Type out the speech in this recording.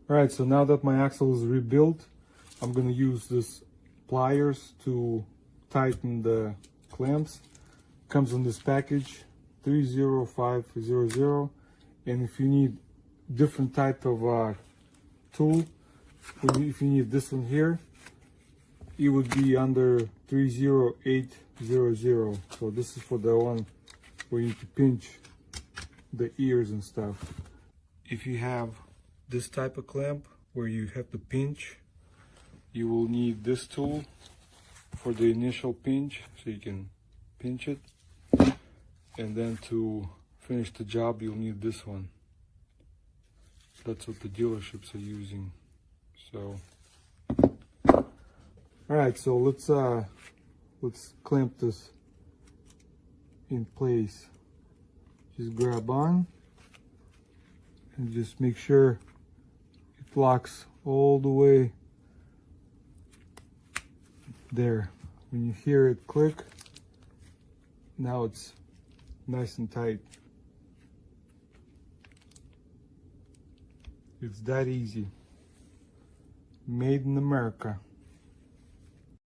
Alright, so now that my axle is rebuilt, I'm gonna use this pliers to tighten the clamps. Comes in this package 30500, and if you need different type of tool, if you need this one here, it would be under 30800. So this is for the one where you need to pinch the ears and stuff. If you have this type of clamp where you have to pinch, you will need this tool for the initial pinch, so you can pinch it, and then to finish the job you'll need this one. That's what the dealerships are using. So alright, so let's clamp this in place. Just grab on and just make sure it locks all the way there. When you hear it click, now it's nice and tight. It's that easy. Made in America.